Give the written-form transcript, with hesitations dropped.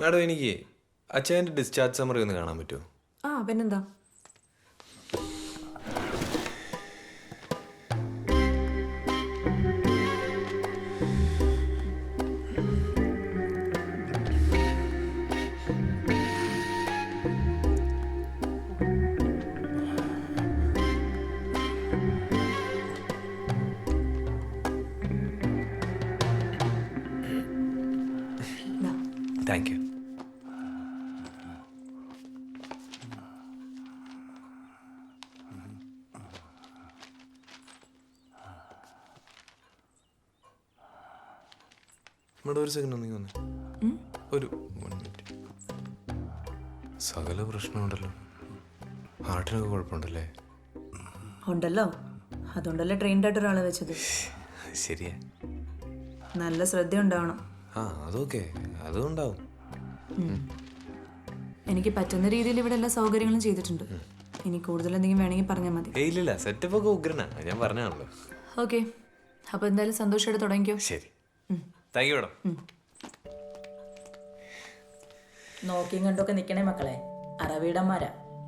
Madam എനിക്ക് അച്ഛൻ്റെ discharge summary ഒന്ന് കാണാൻ പറ്റുമോ? ആ പിന്നെന്താ. Thank you. ഇവിടെ ഒരു സെക്കൻഡ് ഒന്നീ വന്നേ. ഒരു 1 മിനിറ്റ്. സകല പ്രശ്നമുണ്ടല്ലോ. ഹാർട്ടിനൊക്കെ കുഴപ്പമുണ്ടല്ലേ? ഉണ്ടല്ലോ, അതുകൊണ്ടല്ലേ ട്രെയിൻഡായിട്ട് ഒരാളെ വെച്ചത്. ശരിയാ. നല്ല ശ്രദ്ധ ഉണ്ടാവണം. ആ അതൊക്കെ അതും ഉണ്ടാവും. എനിക്ക് പറ്റുന്ന രീതിയിൽ ഇവിടെ എല്ലാ സൗകര്യങ്ങളും ചെയ്തിട്ടുണ്ട്. ഇനി കൂടുതൽ എന്തെങ്കിലും വേണമെങ്കിൽ പറഞ്ഞാൽ മതി. ഇല്ലില്ല, സെറ്റപ്പ് ഒക്കെ ഉഗ്രനാ, ഞാൻ പറഞ്ഞാണല്ലോ. ഓക്കെ, അപ്പോൾ എന്തായാലും സന്തോഷമായിട്ട് തുടങ്ങിക്കോ. ശരി, താങ്ക് യു മാഡം. നോക്കിയും കണ്ടൊക്കെ നിൽക്കണേ മക്കളെ, അറവീടന്മാരാ.